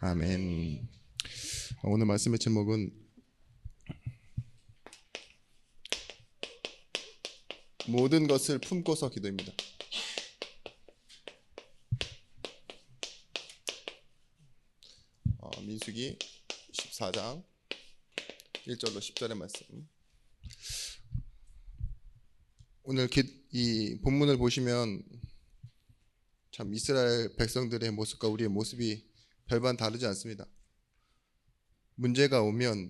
아멘. 오늘 말씀의 제목은 모든 것을 품고서 기도입니다. 민수기 14장 1절로 10절의 말씀. 오늘 이 본문을 보시면 참 이스라엘 백성들의 모습과 우리의 모습이 별반 다르지 않습니다. 문제가 오면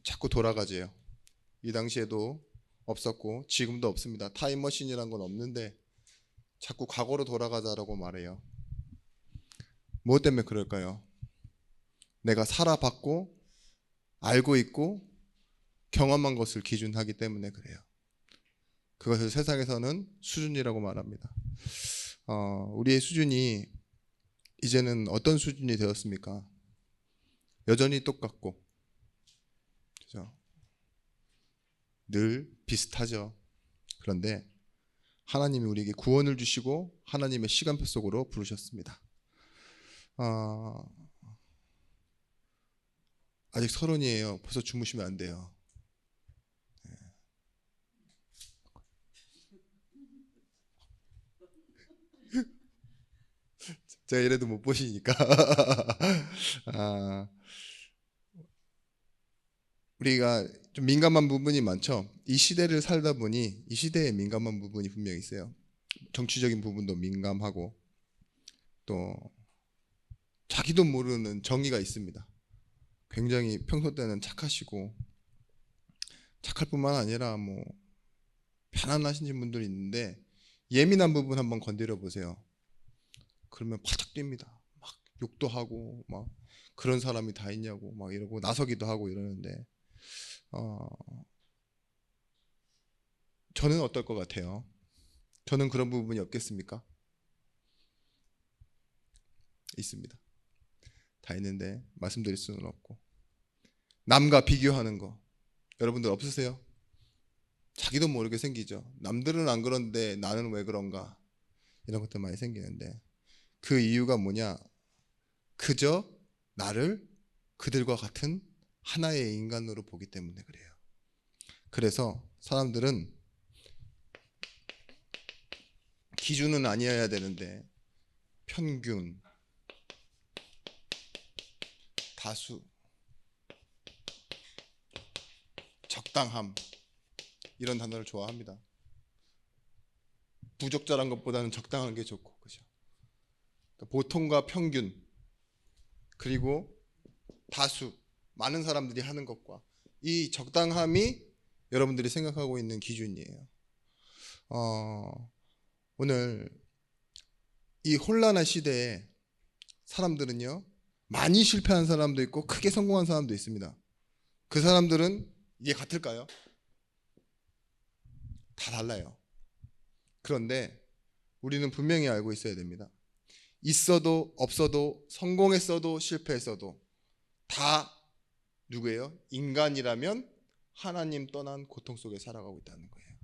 자꾸 돌아가지요. 이 당시에도 없었고 지금도 없습니다. 타임머신이란 건 없는데 자꾸 과거로 돌아가자라고 말해요. 무엇 때문에 그럴까요? 내가 살아봤고 알고 있고 경험한 것을 기준하기 때문에 그래요. 그것을 세상에서는 수준이라고 말합니다. 우리의 수준이 이제는 어떤 수준이 되었습니까? 여전히 똑같고, 그죠? 늘 비슷하죠. 그런데 하나님이 우리에게 구원을 주시고 하나님의 시간표 속으로 부르셨습니다. 아직 30이에요. 벌써 주무시면 안 돼요. 제가 이래도 못 보시니까. 우리가 좀 민감한 부분이 많죠. 이 시대를 살다 보니 이 시대에 민감한 부분이 분명히 있어요. 정치적인 부분도 민감하고 또 자기도 모르는 정의가 있습니다. 굉장히 평소 때는 착하시고 착할 뿐만 아니라 뭐 편안하신 분들이 있는데 예민한 부분 한번 건드려 보세요. 그러면 바짝 뜁니다. 막 욕도 하고 막 그런 사람이 다 있냐고 막 이러고 나서기도 하고 이러는데 저는 어떨 것 같아요? 저는 그런 부분이 없겠습니까? 있습니다. 다 있는데 말씀드릴 수는 없고. 남과 비교하는 거 여러분들 없으세요? 자기도 모르게 생기죠. 남들은 안 그런데 나는 왜 그런가 이런 것들 많이 생기는데 그 이유가 뭐냐? 그저 나를 그들과 같은 하나의 인간으로 보기 때문에 그래요. 그래서 사람들은 기준은 아니어야 되는데 평균, 다수, 적당함 이런 단어를 좋아합니다. 부적절한 것보다는 적당한 게 좋고, 그죠? 그러니까 보통과 평균 그리고 다수 많은 사람들이 하는 것과 이 적당함이 여러분들이 생각하고 있는 기준이에요. 오늘 이 혼란한 시대에 사람들은요 많이 실패한 사람도 있고 크게 성공한 사람도 있습니다. 그 사람들은 이게 같을까요? 다 달라요. 그런데 우리는 분명히 알고 있어야 됩니다. 있어도 없어도 성공했어도 실패했어도 다 누구예요? 인간이라면 하나님 떠난 고통 속에 살아가고 있다는 거예요.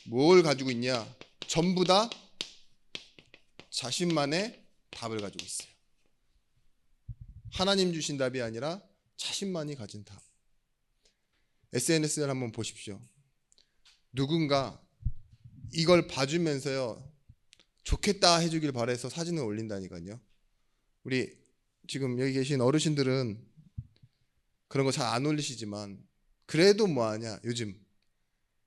뭘 가지고 있냐? 전부 다 자신만의 답을 가지고 있어요. 하나님 주신 답이 아니라 자신만이 가진 답. SNS를 한번 보십시오. 누군가 이걸 봐주면서요 좋겠다 해주길 바라서 사진을 올린다니까요. 우리 지금 여기 계신 어르신들은 그런 거 잘 안 올리시지만 그래도 뭐하냐 요즘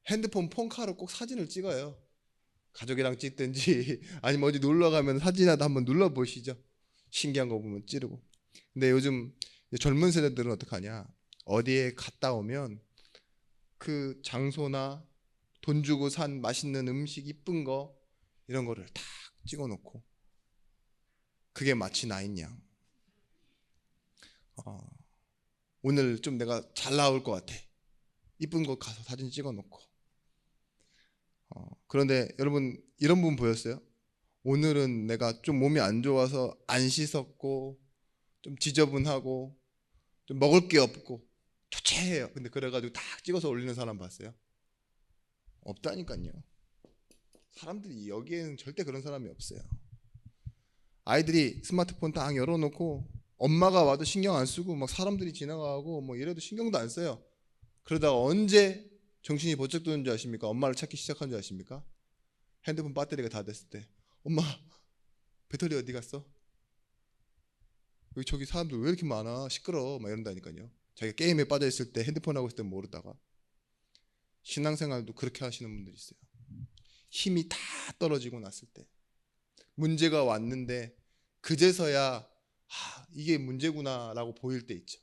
핸드폰 폰카로 꼭 사진을 찍어요. 가족이랑 찍든지 아니면 어디 놀러 가면 사진이라도 한번 눌러보시죠. 신기한 거 보면 찌르고. 근데 요즘 젊은 세대들은 어떡하냐, 어디에 갔다 오면 그 장소나 돈 주고 산 맛있는 음식 이쁜 거 이런 거를 딱 찍어놓고 그게 마치 나인 양 오늘 좀 내가 잘 나올 것 같아 이쁜 곳 가서 사진 찍어놓고 그런데 여러분 이런 분 보였어요? 오늘은 내가 좀 몸이 안 좋아서 안 씻었고 좀 지저분하고 좀 먹을 게 없고 초췌해요. 근데 그래가지고 딱 찍어서 올리는 사람 봤어요? 없다니까요. 사람들이 여기에는 절대 그런 사람이 없어요. 아이들이 스마트폰 딱 열어놓고 엄마가 와도 신경 안 쓰고 막 사람들이 지나가고 뭐 이래도 신경도 안 써요. 그러다가 언제 정신이 번쩍 드는 줄 아십니까? 엄마를 찾기 시작한 줄 아십니까? 핸드폰 배터리가 다 됐을 때. 엄마, 배터리 어디 갔어? 여기 저기 사람들 왜 이렇게 많아? 시끄러워. 막 이런다니까요. 자기가 게임에 빠져 있을 때, 핸드폰 하고 있을 때 모르다가. 신앙생활도 그렇게 하시는 분들이 있어요. 힘이 다 떨어지고 났을 때, 문제가 왔는데 그제서야 이게 문제구나라고 보일 때 있죠.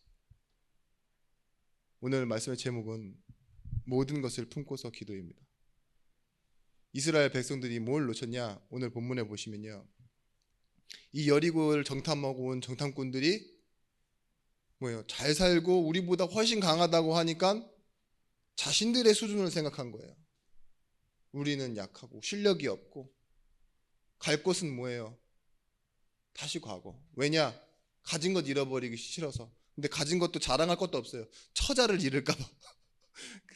오늘 말씀의 제목은 모든 것을 품고서 기도입니다. 이스라엘 백성들이 뭘 놓쳤냐? 오늘 본문에 보시면요, 이 여리고를 정탐하고 온 정탐꾼들이 뭐예요? 잘 살고 우리보다 훨씬 강하다고 하니까 자신들의 수준을 생각한 거예요. 우리는 약하고 실력이 없고 갈 곳은 뭐예요? 다시 과거. 왜냐? 가진 것 잃어버리기 싫어서. 근데 가진 것도 자랑할 것도 없어요. 처자를 잃을까 봐.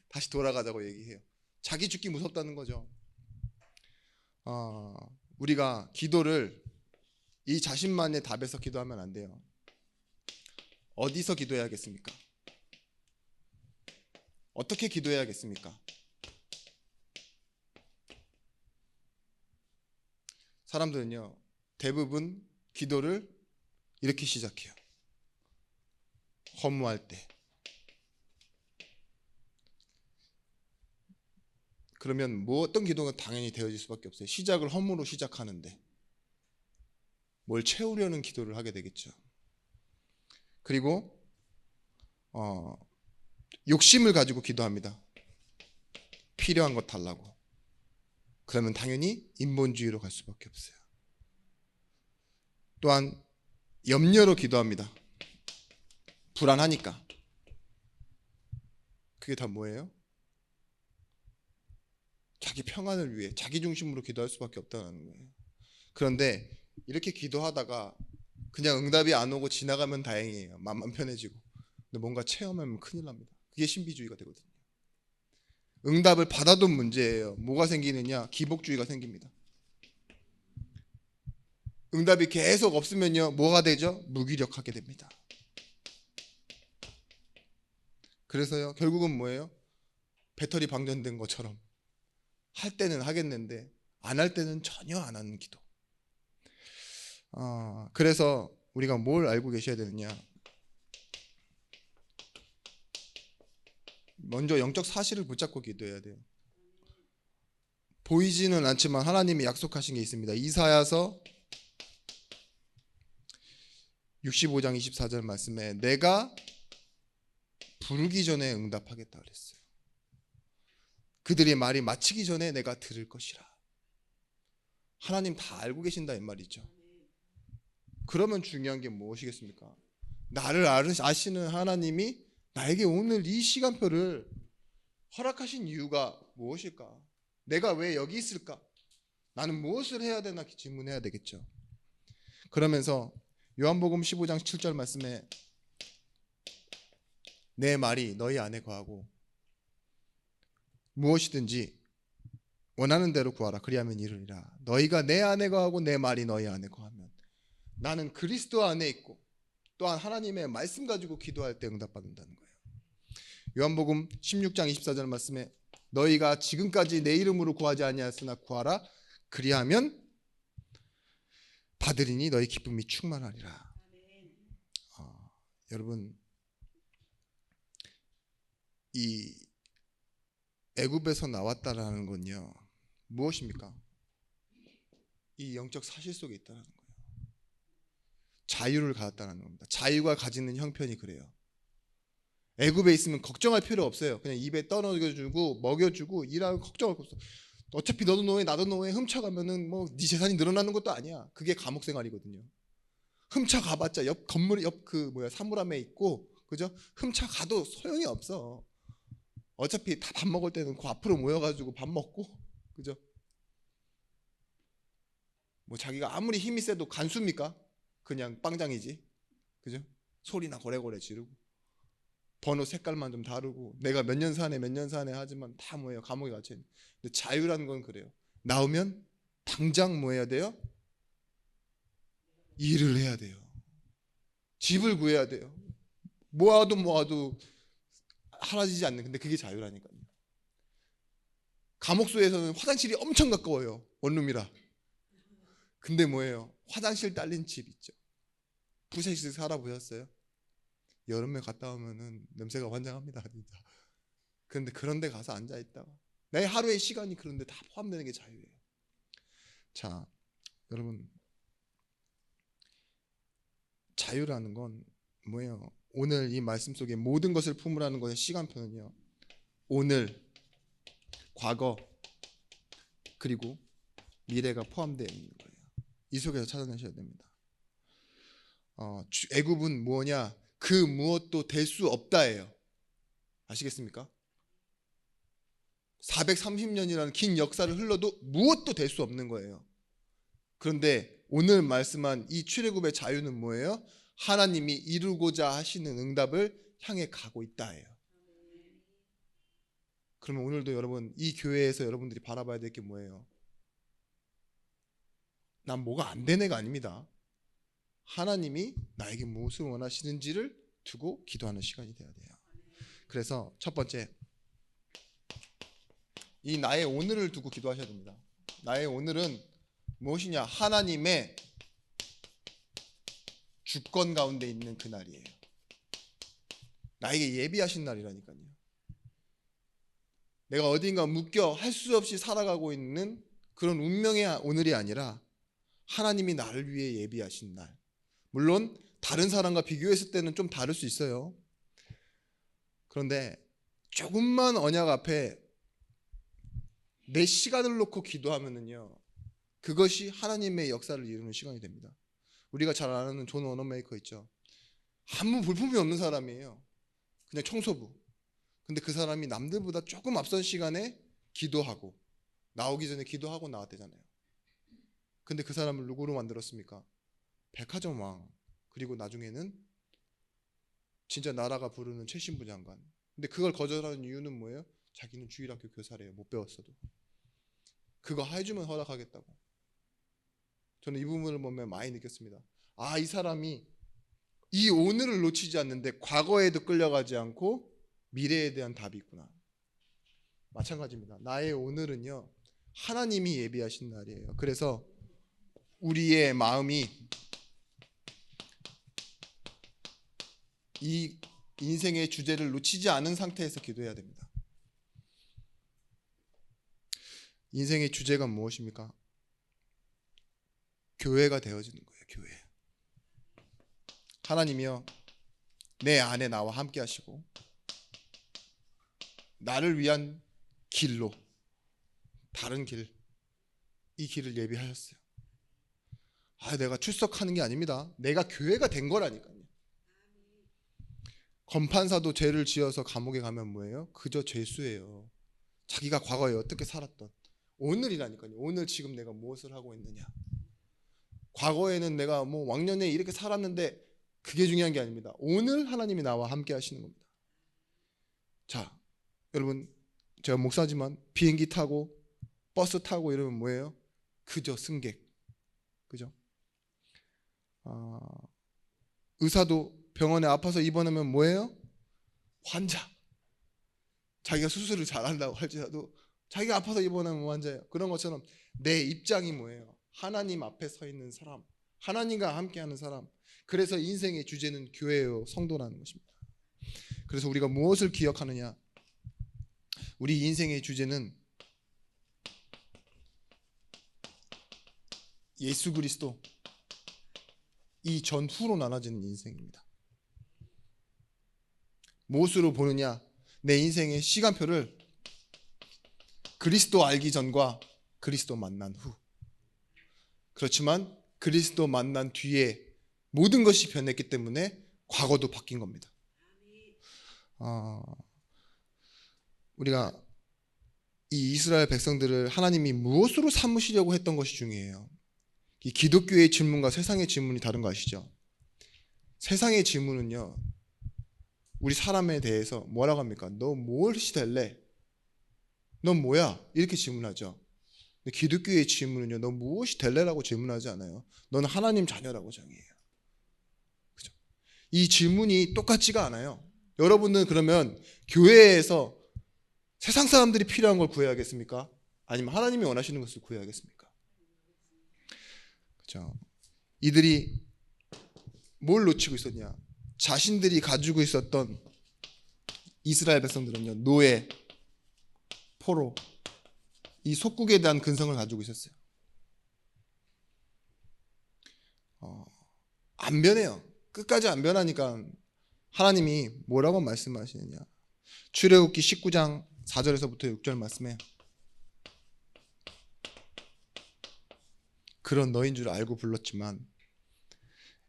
다시 돌아가자고 얘기해요. 자기 죽기 무섭다는 거죠. 우리가 기도를 이 자신만의 답에서 기도하면 안 돼요. 어디서 기도해야겠습니까? 어떻게 기도해야겠습니까? 사람들은요, 대부분 기도를 이렇게 시작해요. 허무할 때. 그러면 뭐 어떤 기도가 당연히 되어질 수밖에 없어요. 시작을 허무로 시작하는데 뭘 채우려는 기도를 하게 되겠죠. 그리고 욕심을 가지고 기도합니다. 필요한 것 달라고. 그러면 당연히 인본주의로 갈 수밖에 없어요. 또한 염려로 기도합니다. 불안하니까. 그게 다 뭐예요? 자기 평안을 위해 자기 중심으로 기도할 수밖에 없다는 거예요. 그런데 이렇게 기도하다가 그냥 응답이 안 오고 지나가면 다행이에요. 마음만 편해지고. 근데 뭔가 체험하면 큰일 납니다. 그게 신비주의가 되거든요. 응답을 받아도 문제예요. 뭐가 생기느냐? 기복주의가 생깁니다. 응답이 계속 없으면요, 뭐가 되죠? 무기력하게 됩니다. 그래서요, 결국은 뭐예요? 배터리 방전된 것처럼 할 때는 하겠는데 안 할 때는 전혀 안 하는 기도. 그래서 우리가 뭘 알고 계셔야 되느냐? 먼저 영적 사실을 붙잡고 기도해야 돼요. 보이지는 않지만 하나님이 약속하신 게 있습니다. 이사야서 65장 24절 말씀에 내가 부르기 전에 응답하겠다 그랬어요. 그들의 말이 마치기 전에 내가 들을 것이라. 하나님 다 알고 계신다 이 말이죠. 그러면 중요한 게 무엇이겠습니까? 나를 아시는 하나님이 나에게 오늘 이 시간표를 허락하신 이유가 무엇일까? 내가 왜 여기 있을까? 나는 무엇을 해야 되나 질문해야 되겠죠. 그러면서 요한복음 15장 7절 말씀에 내 말이 너희 안에 거하고 무엇이든지 원하는 대로 구하라 그리하면 이루리라. 너희가 내 안에 거하고 내 말이 너희 안에 거하면, 나는 그리스도 안에 있고 또한 하나님의 말씀 가지고 기도할 때 응답받는다는 거예요. 요한복음 16장 24절 말씀에 너희가 지금까지 내 이름으로 구하지 아니하였으나 구하라 그리하면 받으리니 너희 기쁨이 충만하리라. 여러분, 이 애굽에서 나왔다라는 건요, 무엇입니까? 이 영적 사실 속에 있다는 거예요. 자유를 가졌다는 겁니다. 자유가 가지는 형편이 그래요. 애굽에 있으면 걱정할 필요 없어요. 그냥 입에 떠넣여주고 먹여주고 일하고 걱정할 거 없어. 어차피 너도 노예 나도 노예, 훔쳐가면은 뭐 네 재산이 늘어나는 것도 아니야. 그게 감옥 생활이거든요. 훔쳐가봤자 옆 건물 옆 사물함에 있고, 그죠? 훔쳐가도 소용이 없어. 어차피 다 밥 먹을 때는 그 앞으로 모여가지고 밥 먹고, 그죠? 뭐 자기가 아무리 힘이 세도 간수입니까? 그냥 빵장이지, 그죠? 소리나 고래고래 지르고 번호 색깔만 좀 다르고 내가 몇 년 사네 하지만 다 뭐예요? 감옥에 갇혀 있는. 근데 자유라는 건 그래요. 나오면 당장 뭐 해야 돼요? 일을 해야 돼요. 집을 구해야 돼요. 모아도 사라지지 않는, 근데 그게 자유라니까요. 감옥소에서는 화장실이 엄청 가까워요. 원룸이라. 근데 뭐예요? 화장실 딸린 집 있죠. 부채식 살아보셨어요? 여름에 갔다 오면은 냄새가 환장합니다, 진짜. 그런데 그런 데 가서 앉아 있다가 내 하루의 시간이 그런데 다 포함되는 게 자유예요. 자, 여러분, 자유라는 건 뭐예요? 오늘 이 말씀 속에 모든 것을 품으라는 것의 시간표는요, 오늘, 과거, 그리고 미래가 포함되어 있는 거예요. 이 속에서 찾아내셔야 됩니다. 애굽은 뭐냐? 그 무엇도 될 수 없다예요. 아시겠습니까? 430년이라는 긴 역사를 흘러도 무엇도 될 수 없는 거예요. 그런데 오늘 말씀한 이 출애굽의 자유는 뭐예요? 하나님이 이루고자 하시는 응답을 향해 가고 있다예요. 그러면 오늘도 여러분, 이 교회에서 여러분들이 바라봐야 될 게 뭐예요? 난 뭐가 안 된 애가 아닙니다. 하나님이 나에게 무엇을 원하시는지를 두고 기도하는 시간이 돼야 돼요. 그래서 첫 번째, 이 나의 오늘을 두고 기도하셔야 됩니다. 나의 오늘은 무엇이냐? 하나님의 주권 가운데 있는 그 날이에요. 나에게 예비하신 날이라니까요. 내가 어딘가 묶여 할 수 없이 살아가고 있는 그런 운명의 오늘이 아니라 하나님이 나를 위해 예비하신 날. 물론 다른 사람과 비교했을 때는 좀 다를 수 있어요. 그런데 조금만 언약 앞에 내 시간을 놓고 기도하면은요, 그것이 하나님의 역사를 이루는 시간이 됩니다. 우리가 잘 아는 존 워너메이커 있죠. 아무 볼품이 없는 사람이에요. 그냥 청소부. 근데 그 사람이 남들보다 조금 앞선 시간에 기도하고 나오기 전에 기도하고 나왔대잖아요. 근데 그 사람을 누구로 만들었습니까? 백화점 왕. 그리고 나중에는 진짜 나라가 부르는 최신부 장관. 근데 그걸 거절하는 이유는 뭐예요? 자기는 주일학교 교사래요. 못 배웠어도. 그거 해주면 허락하겠다고. 저는 이 부분을 보면 많이 느꼈습니다. 아, 이 사람이 이 오늘을 놓치지 않는데 과거에도 끌려가지 않고 미래에 대한 답이 있구나. 마찬가지입니다. 나의 오늘은요, 하나님이 예비하신 날이에요. 그래서 우리의 마음이 이 인생의 주제를 놓치지 않은 상태에서 기도해야 됩니다. 인생의 주제가 무엇입니까? 교회가 되어지는 거예요. 교회. 하나님이요, 내 안에 나와 함께 하시고 나를 위한 길로, 다른 길, 이 길을 예비하셨어요. 내가 출석하는 게 아닙니다. 내가 교회가 된 거라니까요. 검판사도 죄를 지어서 감옥에 가면 뭐예요? 그저 죄수예요. 자기가 과거에 어떻게 살았던, 오늘이라니까요. 오늘 지금 내가 무엇을 하고 있느냐. 과거에는 내가 뭐 왕년에 이렇게 살았는데 그게 중요한 게 아닙니다. 오늘 하나님이 나와 함께 하시는 겁니다. 자, 여러분, 제가 목사지만 비행기 타고 버스 타고 이러면 뭐예요? 그저 승객. 그죠? 의사도 병원에 아파서 입원하면 뭐예요? 환자. 자기가 수술을 잘한다고 할지라도 자기가 아파서 입원하면 환자예요. 그런 것처럼 내 입장이 뭐예요? 하나님 앞에 서 있는 사람, 하나님과 함께하는 사람. 그래서 인생의 주제는 교회요, 성도라는 것입니다. 그래서 우리가 무엇을 기억하느냐? 우리 인생의 주제는 예수 그리스도, 이 전후로 나눠지는 인생입니다. 무엇으로 보느냐? 내 인생의 시간표를 그리스도 알기 전과 그리스도 만난 후. 그렇지만 그리스도 만난 뒤에 모든 것이 변했기 때문에 과거도 바뀐 겁니다. 우리가 이 이스라엘 백성들을 하나님이 무엇으로 삼으시려고 했던 것이 중요해요. 이 기독교의 질문과 세상의 질문이 다른 거 아시죠? 세상의 질문은요, 우리 사람에 대해서 뭐라고 합니까? 너 무엇이 될래? 넌 뭐야? 이렇게 질문하죠. 근데 기독교의 질문은요, 너 무엇이 될래라고 질문하지 않아요. 너는 하나님 자녀라고 정의해요. 그죠? 이 질문이 똑같지가 않아요. 여러분은 그러면 교회에서 세상 사람들이 필요한 걸 구해야겠습니까? 아니면 하나님이 원하시는 것을 구해야겠습니까? 그죠? 이들이 뭘 놓치고 있었냐? 자신들이 가지고 있었던 이스라엘 백성들은요, 노예, 포로, 이 속국에 대한 근성을 가지고 있었어요. 안 변해요. 끝까지 안 변하니까 하나님이 뭐라고 말씀하시느냐? 출애굽기 19장 4절에서부터 6절 말씀에 그런 너인 줄 알고 불렀지만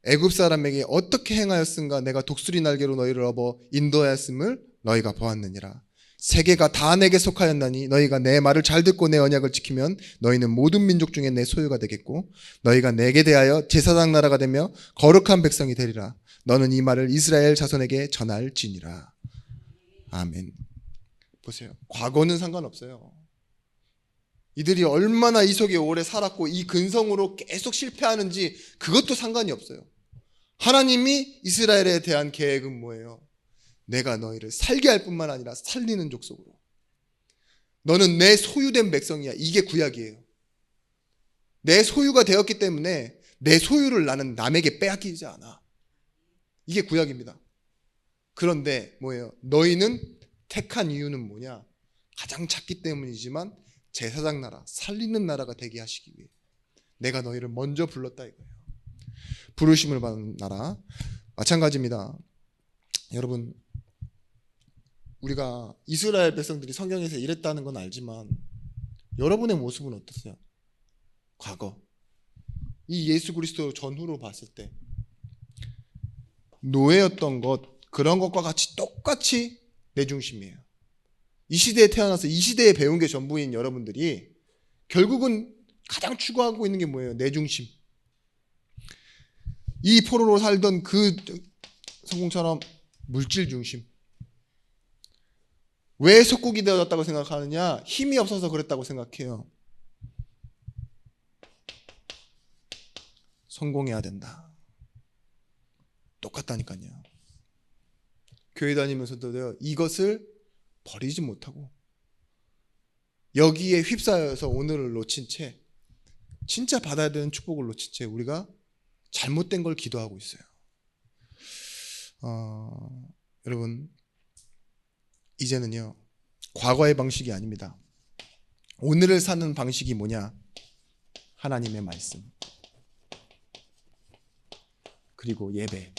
애굽 사람에게 어떻게 행하였은가 내가 독수리 날개로 너희를 업어 인도하였음을 너희가 보았느니라. 세계가 다 내게 속하였나니 너희가 내 말을 잘 듣고 내 언약을 지키면 너희는 모든 민족 중에 내 소유가 되겠고 너희가 내게 대하여 제사장 나라가 되며 거룩한 백성이 되리라. 너는 이 말을 이스라엘 자손에게 전할지니라. 아멘. 보세요. 과거는 상관없어요. 이들이 얼마나 이 속에 오래 살았고 이 근성으로 계속 실패하는지 그것도 상관이 없어요. 하나님이 이스라엘에 대한 계획은 뭐예요? 내가 너희를 살게 할 뿐만 아니라 살리는 족속으로. 너는 내 소유된 백성이야. 이게 구약이에요. 내 소유가 되었기 때문에 내 소유를 나는 남에게 빼앗기지 않아. 이게 구약입니다. 그런데 뭐예요? 너희는 택한 이유는 뭐냐? 가장 작기 때문이지만 제사장 나라, 살리는 나라가 되게 하시기 위해 내가 너희를 먼저 불렀다 이거예요. 부르심을 받은 나라. 마찬가지입니다. 여러분, 우리가 이스라엘 백성들이 성경에서 이랬다는 건 알지만 여러분의 모습은 어떠세요? 과거 이 예수 그리스도 전후로 봤을 때 노예였던 것, 그런 것과 같이 똑같이 내 중심이에요. 이 시대에 태어나서 이 시대에 배운 게 전부인 여러분들이 결국은 가장 추구하고 있는 게 뭐예요? 내 중심. 이 포로로 살던 그 성공처럼 물질 중심. 왜 속국이 되어졌다고 생각하느냐? 힘이 없어서 그랬다고 생각해요. 성공해야 된다. 똑같다니까요. 교회 다니면서도 이것을 버리지 못하고 여기에 휩싸여서 오늘을 놓친 채, 진짜 받아야 되는 축복을 놓친 채 우리가 잘못된 걸 기도하고 있어요. 여러분, 이제는요, 과거의 방식이 아닙니다. 오늘을 사는 방식이 뭐냐? 하나님의 말씀, 그리고 예배.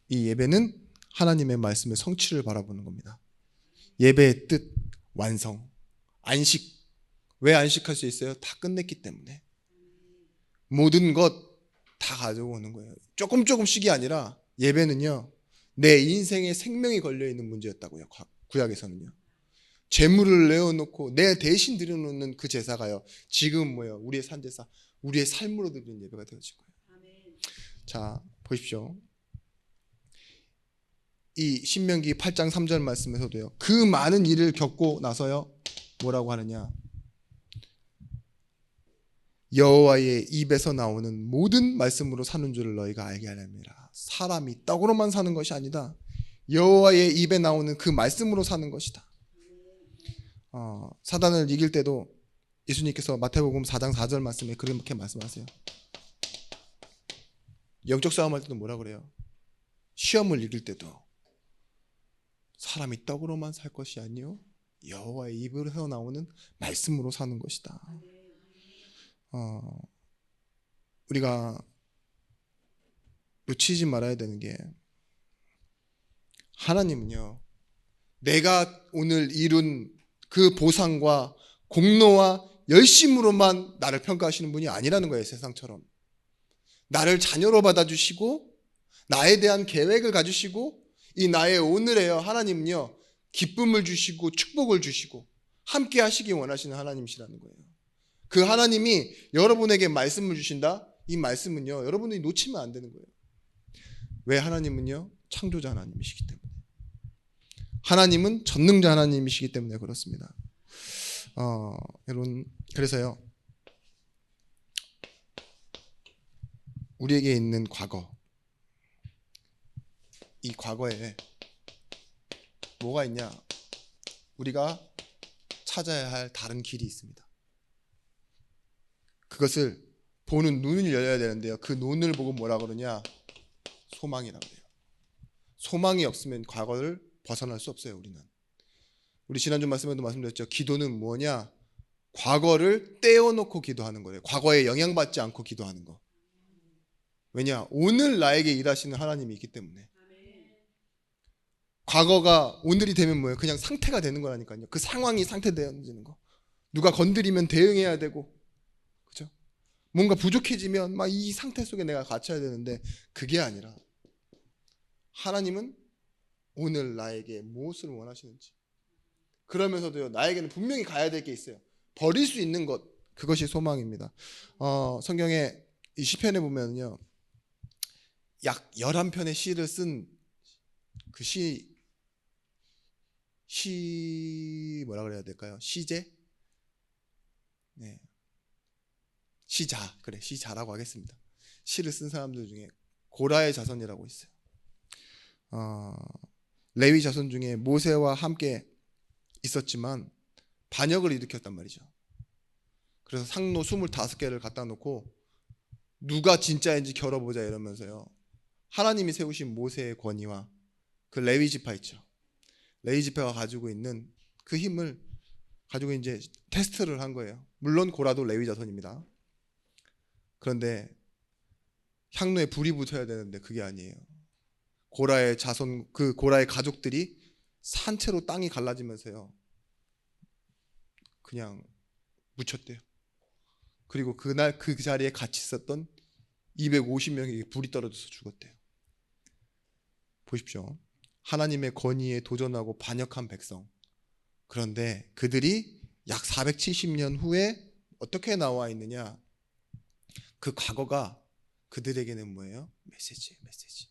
이 예배는 하나님의 말씀의 성취를 바라보는 겁니다. 예배의 뜻, 완성, 안식. 왜 안식할 수 있어요? 다 끝냈기 때문에. 모든 것 다 가져오는 거예요. 조금씩이 아니라 예배는요, 내 인생에 생명이 걸려있는 문제였다고요. 구약에서는요. 재물을 내어놓고 내 대신 드려놓는 그 제사가요, 지금 뭐예요? 우리의 산제사, 우리의 삶으로 드리는 예배가 되어질 거예요. 자, 보십시오. 이 신명기 8장 3절 말씀에서도요, 그 많은 일을 겪고 나서요 뭐라고 하느냐? 여호와의 입에서 나오는 모든 말씀으로 사는 줄을 너희가 알게 하렵니다. 사람이 떡으로만 사는 것이 아니다. 여호와의 입에 나오는 그 말씀으로 사는 것이다. 사단을 이길 때도 예수님께서 마태복음 4장 4절 말씀에 그렇게 말씀하세요. 영적 싸움할 때도 뭐라 그래요? 시험을 이길 때도 사람이 떡으로만 살 것이 아니요 여호와의 입에서 나오는 말씀으로 사는 것이다. 우리가 놓치지 말아야 되는 게, 하나님은요, 내가 오늘 이룬 그 보상과 공로와 열심으로만 나를 평가하시는 분이 아니라는 거예요. 세상처럼 나를 자녀로 받아주시고 나에 대한 계획을 가지시고 이 나의 오늘에요, 하나님은요, 기쁨을 주시고 축복을 주시고 함께 하시기 원하시는 하나님이시라는 거예요. 그 하나님이 여러분에게 말씀을 주신다? 이 말씀은요, 여러분들이 놓치면 안 되는 거예요. 왜? 하나님은요, 창조자 하나님이시기 때문에. 하나님은 전능자 하나님이시기 때문에 그렇습니다. 여러분, 그래서요, 우리에게 있는 과거, 이 과거에 뭐가 있냐? 우리가 찾아야 할 다른 길이 있습니다. 그것을 보는 눈을 열어야 되는데요, 그 눈을 보고 뭐라 그러냐? 소망이라고 해요. 소망이 없으면 과거를 벗어날 수 없어요. 우리 지난주 말씀에도 말씀드렸죠. 기도는 뭐냐? 과거를 떼어놓고 기도하는 거예요. 과거에 영향받지 않고 기도하는 거. 왜냐? 오늘 나에게 일하시는 하나님이 있기 때문에. 과거가 오늘이 되면 뭐예요? 그냥 상태가 되는 거라니까요. 그 상황이 상태되어지는 거. 누가 건드리면 대응해야 되고, 그죠? 뭔가 부족해지면 막 이 상태 속에 내가 갇혀야 되는데, 그게 아니라 하나님은 오늘 나에게 무엇을 원하시는지, 그러면서도요, 나에게는 분명히 가야 될 게 있어요. 버릴 수 있는 것, 그것이 소망입니다. 성경에 이 시편에 보면요, 약 11편의 시를 쓴 그 뭐라 그래야 될까요? 시제? 네. 시자라고 하겠습니다. 시를 쓴 사람들 중에 고라의 자손이라고 있어요. 레위 자손 중에 모세와 함께 있었지만 반역을 일으켰단 말이죠. 그래서 상로 25개를 갖다 놓고 누가 진짜인지 겨뤄보자 이러면서요, 하나님이 세우신 모세의 권위와 그 레위 지파 있죠. 레위 지파가 가지고 있는 그 힘을 가지고 이제 테스트를 한 거예요. 물론 고라도 레위 자손입니다. 그런데 향로에 불이 붙어야 되는데 그게 아니에요. 고라의 자손, 그 고라의 가족들이 산채로 땅이 갈라지면서요, 그냥 묻혔대요. 그리고 그날 그 자리에 같이 있었던 250명에게 불이 떨어져서 죽었대요. 보십시오. 하나님의 권위에 도전하고 반역한 백성. 그런데 그들이 약 470년 후에 어떻게 나와 있느냐? 그 과거가 그들에게는 뭐예요? 메시지예요, 메시지.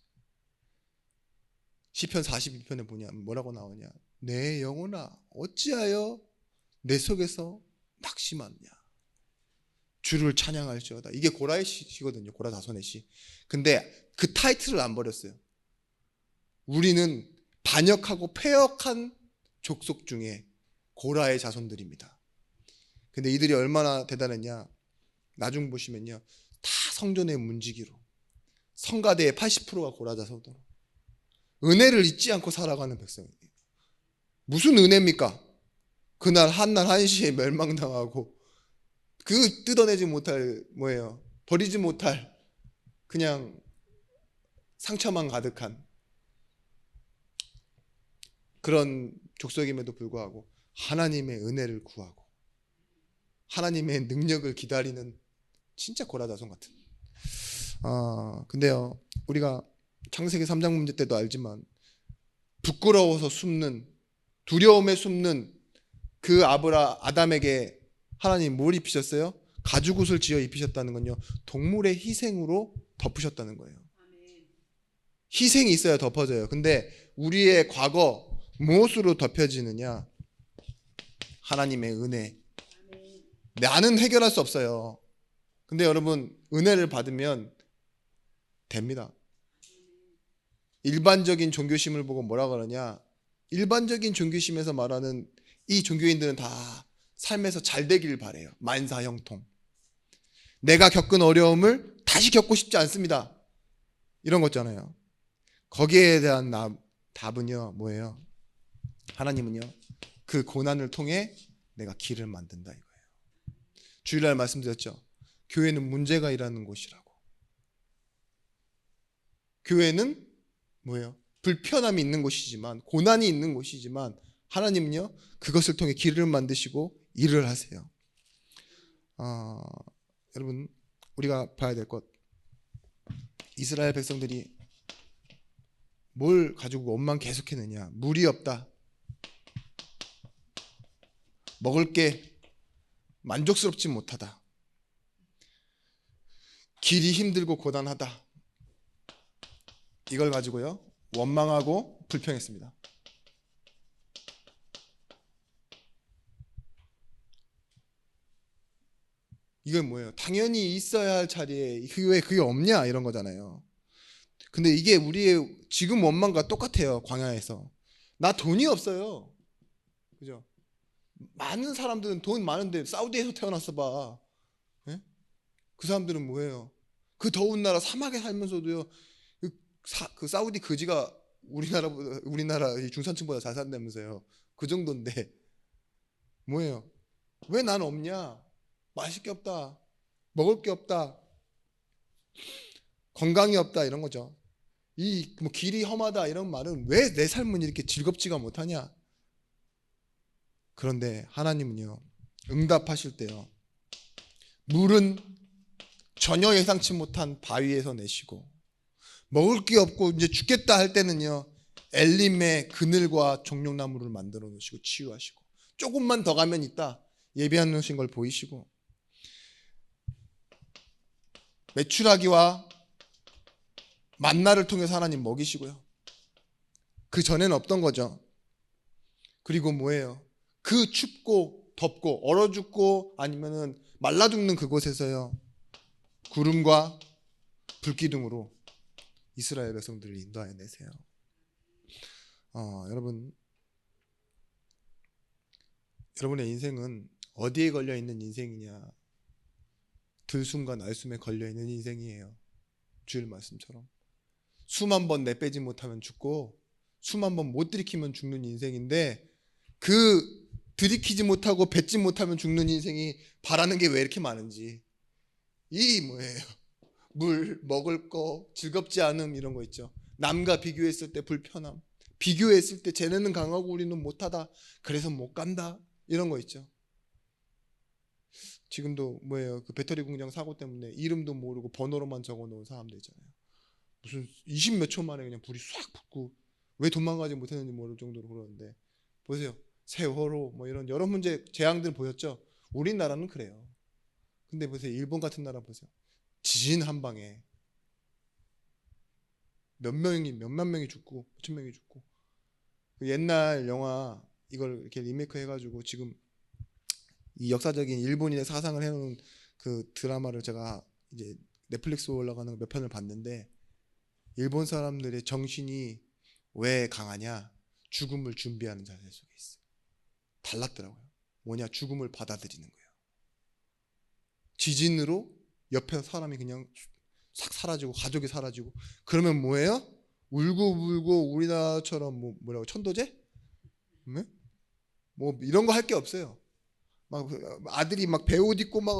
시편 42편에 보면 뭐라고 나오냐? 내 영혼아 어찌하여 내 속에서 낙심하느냐? 주를 찬양할지어다. 이게 고라의 시거든요. 고라 자손의 시. 근데 그 타이틀을 안 버렸어요. 우리는 반역하고 패역한 족속 중에 고라의 자손들입니다. 근데 이들이 얼마나 대단했냐? 나중 보시면요, 다 성전의 문지기로, 성가대의 80%가 고라 자손으로 은혜를 잊지 않고 살아가는 백성이에요. 무슨 은혜입니까? 그날 한날 한시에 멸망당하고 그 뜯어내지 못할 뭐예요? 버리지 못할 그냥 상처만 가득한 그런 족속임에도 불구하고 하나님의 은혜를 구하고 하나님의 능력을 기다리는 진짜 고라자손 같은. 근데요, 우리가 창세기 3장 문제 때도 알지만 부끄러워서 숨는, 두려움에 숨는 그 아담에게 하나님 뭘 입히셨어요? 가죽옷을 지어 입히셨다는 건요, 동물의 희생으로 덮으셨다는 거예요. 희생이 있어야 덮어져요. 근데 우리의 과거 무엇으로 덮여지느냐? 하나님의 은혜. 나는 해결할 수 없어요. 근데 여러분, 은혜를 받으면 됩니다. 일반적인 종교심을 보고 뭐라 그러냐? 일반적인 종교심에서 말하는 이 종교인들은 다 삶에서 잘 되기를 바래요. 만사형통. 내가 겪은 어려움을 다시 겪고 싶지 않습니다. 이런 거잖아요. 거기에 대한 답은요, 뭐예요? 하나님은요, 그 고난을 통해 내가 길을 만든다 이거예요. 주일날 말씀드렸죠. 교회는 문제가 일하는 곳이라고. 교회는 뭐예요? 불편함이 있는 곳이지만, 고난이 있는 곳이지만, 하나님은요, 그것을 통해 길을 만드시고 일을 하세요. 여러분, 우리가 봐야 될 것, 이스라엘 백성들이 뭘 가지고 원만 계속했느냐? 물이 없다, 먹을 게 만족스럽지 못하다, 길이 힘들고 고단하다, 이걸 가지고요 원망하고 불평했습니다. 이건 뭐예요? 당연히 있어야 할 자리에 왜 그게 없냐 이런 거잖아요. 근데 이게 우리의 지금 원망과 똑같아요. 광야에서 나 돈이 없어요. 그죠? 많은 사람들은 돈 많은데 사우디에서 태어났어 봐. 예? 그 사람들은 뭐예요? 그 더운 나라 사막에 살면서도요. 그 사우디 거지가 우리나라 이 중산층보다 잘 산다면서요. 그 정도인데 뭐예요? 왜 난 없냐? 마실 게 없다. 먹을 게 없다. 건강이 없다 이런 거죠. 이 뭐 길이 험하다 이런 말은 왜 내 삶은 이렇게 즐겁지가 못하냐? 그런데 하나님은요. 응답하실 때요. 물은 전혀 예상치 못한 바위에서 내시고 먹을 게 없고 이제 죽겠다 할 때는요. 엘림의 그늘과 종려나무를 만들어 놓으시고 치유하시고 조금만 더 가면 있다. 예비해 놓으신 걸 보이시고 메추라기와 만나를 통해서 하나님 먹이시고요. 그 전에는 없던 거죠. 그리고 뭐예요? 그 춥고 덥고 얼어 죽고 아니면은 말라 죽는 그곳에서요. 구름과 불기둥으로 이스라엘 백성들을 인도하여 내세요. 여러분의 인생은 어디에 걸려 있는 인생이냐? 들숨과 날숨에 걸려 있는 인생이에요. 주일 말씀처럼 수만 번 내빼지 못하면 죽고 수만 번 못 들이키면 죽는 인생인데 그 들이키지 못하고 뱉지 못하면 죽는 인생이 바라는 게 왜 이렇게 많은지 이 뭐예요? 물, 먹을 거, 즐겁지 않음 이런 거 있죠. 남과 비교했을 때 불편함, 비교했을 때 쟤네는 강하고 우리는 못하다 그래서 못 간다 이런 거 있죠. 지금도 뭐예요? 그 배터리 공장 사고 때문에 이름도 모르고 번호로만 적어놓은 사람들 있잖아요. 무슨 20 몇 초 만에 그냥 불이 싹 붙고 왜 도망가지 못했는지 모를 정도로 그러는데 보세요. 세월호 뭐 이런 여러 문제 재앙들 보였죠. 우리나라는 그래요. 근데 보세요. 일본 같은 나라 보세요. 지진 한 방에 몇만 명이 죽고 몇천 명이 죽고 그 옛날 영화 이걸 이렇게 리메이크 해가지고 지금 이 역사적인 일본인의 사상을 해놓은 그 드라마를 제가 이제 넷플릭스에 올라가는 몇 편을 봤는데 일본 사람들의 정신이 왜 강하냐? 죽음을 준비하는 자세 속에 있어. 달랐더라고요. 뭐냐? 죽음을 받아들이는 거예요. 지진으로 옆에 사람이 그냥 싹 사라지고 가족이 사라지고 그러면 뭐예요? 울고 우리나라처럼 뭐라고 천도제? 네? 뭐 이런 거 할 게 없어요. 막 아들이 막 배옷 입고 막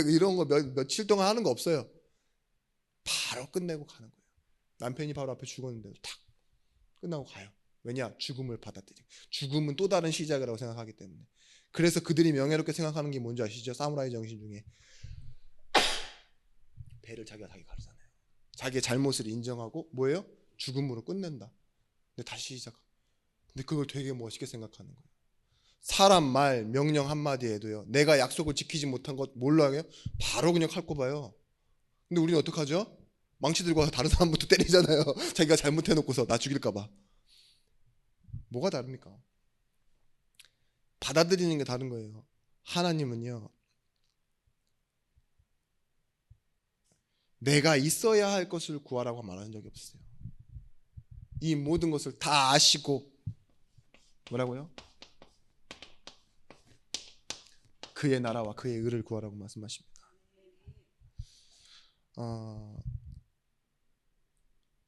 이런 거 며칠 동안 하는 거 없어요. 바로 끝내고 가는 거예요. 남편이 바로 앞에 죽었는데도 탁 끝나고 가요. 왜냐? 죽음을 받아들이고 죽음은 또 다른 시작이라고 생각하기 때문에. 그래서 그들이 명예롭게 생각하는 게 뭔지 아시죠? 사무라이 정신 중에 배를 자기가 가르잖아요. 자기의 잘못을 인정하고 뭐예요? 죽음으로 끝낸다. 근데 다시 시작. 근데 그걸 되게 멋있게 생각하는 거예요. 사람 말 명령 한마디에도요. 내가 약속을 지키지 못한 것 뭘로 하게요? 바로 그냥 칼 꼽아요. 근데 우리는 어떡하죠? 망치 들고 와서 다른 사람부터 때리잖아요. 자기가 잘못해놓고서 나 죽일까 봐. 뭐가 다릅니까? 받아들이는 게 다른 거예요. 하나님은요. 내가 있어야 할 것을 구하라고 말하는 적이 없어요. 이 모든 것을 다 아시고 뭐라고요? 그의 나라와 그의 의를 구하라고 말씀하십니다.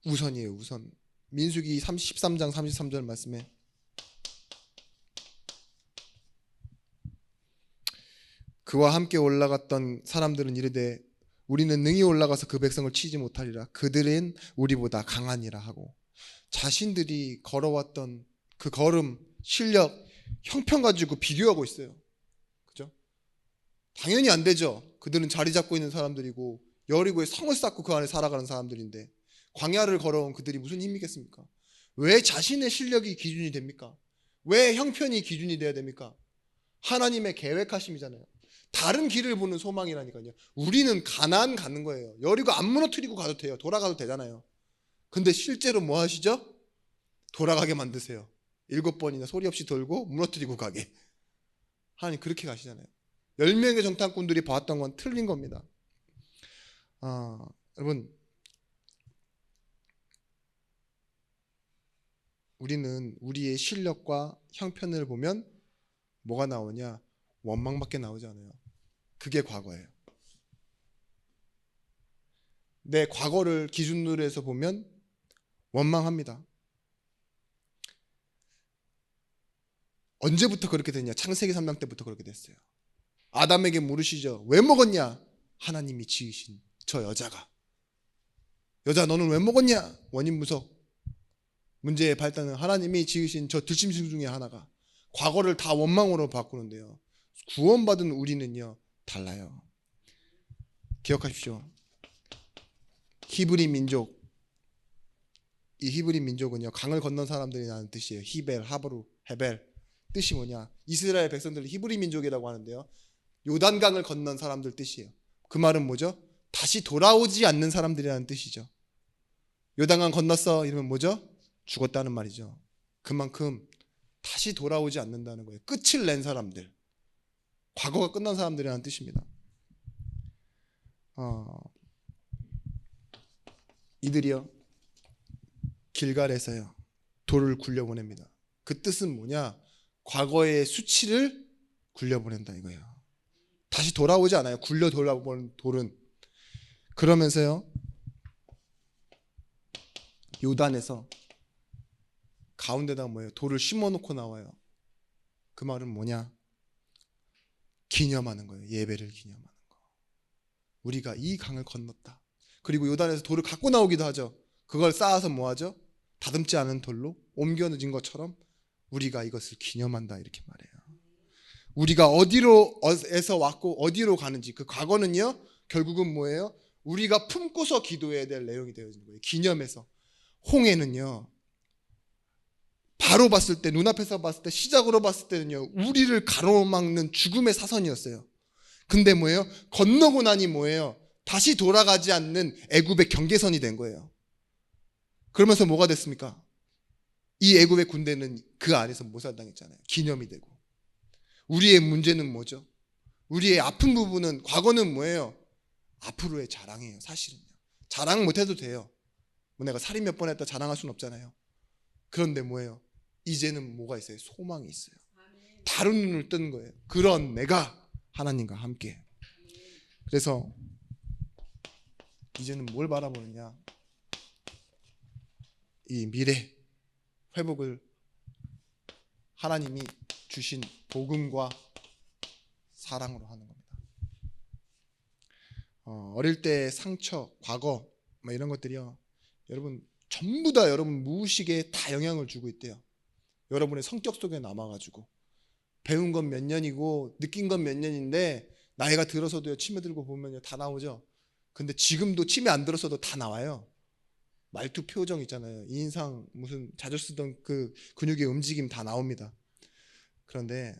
우선이에요. 우선. 민수기 13장 33절 말씀에 그와 함께 올라갔던 사람들은 이르되 우리는 능히 올라가서 그 백성을 치지 못하리라. 그들은 우리보다 강하니라 하고 자신들이 걸어왔던 그 걸음, 실력, 형편 가지고 비교하고 있어요. 그죠? 당연히 안 되죠. 그들은 자리 잡고 있는 사람들이고 여리고에 성을 쌓고 그 안에 살아가는 사람들인데 광야를 걸어온 그들이 무슨 힘이겠습니까? 왜 자신의 실력이 기준이 됩니까? 왜 형편이 기준이 돼야 됩니까? 하나님의 계획하심이잖아요. 다른 길을 보는 소망이라니까요. 우리는 가나안 가는 거예요. 여리고 안 무너뜨리고 가도 돼요. 돌아가도 되잖아요. 근데 실제로 뭐 하시죠? 돌아가게 만드세요. 7번이나 소리 없이 돌고 무너뜨리고 가게. 하나님 그렇게 가시잖아요. 10명의 정탐꾼들이 봤던 건 틀린 겁니다. 여러분, 우리는 우리의 실력과 형편을 보면 뭐가 나오냐? 원망밖에 나오지 않아요. 그게 과거예요. 내 과거를 기준으로 해서 보면 원망합니다. 언제부터 그렇게 됐냐? 창세기 3장 때부터 그렇게 됐어요. 아담에게 물으시죠. 왜 먹었냐? 하나님이 지으신 저 여자가. 여자 너는 왜 먹었냐? 원인 분석. 문제의 발단은 하나님이 지으신 저 들짐승 중에 하나가. 과거를 다 원망으로 바꾸는데요. 구원받은 우리는요, 달라요. 기억하십시오. 히브리 민족. 이 히브리 민족은요, 강을 건넌 사람들이라는 뜻이에요. 히벨, 하브루, 헤벨. 뜻이 뭐냐? 이스라엘 백성들을 히브리 민족이라고 하는데요. 요단강을 건넌 사람들 뜻이에요. 그 말은 뭐죠? 다시 돌아오지 않는 사람들이라는 뜻이죠. 요단강 건넜어 이러면 뭐죠? 죽었다는 말이죠. 그만큼 다시 돌아오지 않는다는 거예요. 끝을 낸 사람들, 과거가 끝난 사람들이라는 뜻입니다. 이들이요, 길갈에서요 돌을 굴려보냅니다. 그 뜻은 뭐냐? 과거의 수치를 굴려보낸다 이거예요. 다시 돌아오지 않아요. 굴려 돌아보는 돌은. 그러면서요, 요단에서 가운데다 뭐예요? 돌을 심어놓고 나와요. 그 말은 뭐냐? 기념하는 거예요. 예배를 기념하는 거. 우리가 이 강을 건넜다. 그리고 요단에서 돌을 갖고 나오기도 하죠. 그걸 쌓아서 뭐하죠? 다듬지 않은 돌로 옮겨진 것처럼 우리가 이것을 기념한다 이렇게 말해요. 우리가 어디로에서 왔고 어디로 가는지, 그 과거는요 결국은 뭐예요? 우리가 품고서 기도해야 될 내용이 되어지는 거예요. 기념해서. 홍해는요, 바로 봤을 때, 눈앞에서 봤을 때, 시작으로 봤을 때는요, 우리를 가로막는 죽음의 사선이었어요. 근데 뭐예요? 건너고 나니 뭐예요? 다시 돌아가지 않는 애굽의 경계선이 된 거예요. 그러면서 뭐가 됐습니까? 이 애굽의 군대는 그 안에서 모살당했잖아요. 기념이 되고. 우리의 문제는 뭐죠? 우리의 아픈 부분은, 과거는 뭐예요? 앞으로의 자랑이에요. 사실은요. 자랑 못해도 돼요. 뭐 내가 살인 몇 번 했다 자랑할 수는 없잖아요. 그런데 뭐예요? 이제는 뭐가 있어요? 소망이 있어요. 다른 눈을 뜨는 거예요. 그런 내가 하나님과 함께. 그래서 이제는 뭘 바라보느냐? 이 미래 회복을 하나님이 주신 복음과 사랑으로 하는 겁니다. 어릴 때 상처, 과거 뭐 이런 것들이요, 여러분 전부 다 여러분 무의식에 다 영향을 주고 있대요. 여러분의 성격 속에 남아가지고 배운 건 몇 년이고 느낀 건 몇 년인데 나이가 들어서도요, 치매 들고 보면요 다 나오죠. 근데 지금도 치매 안 들어서도 다 나와요. 말투, 표정 있잖아요. 인상, 무슨 자주 쓰던 그 근육의 움직임 다 나옵니다. 그런데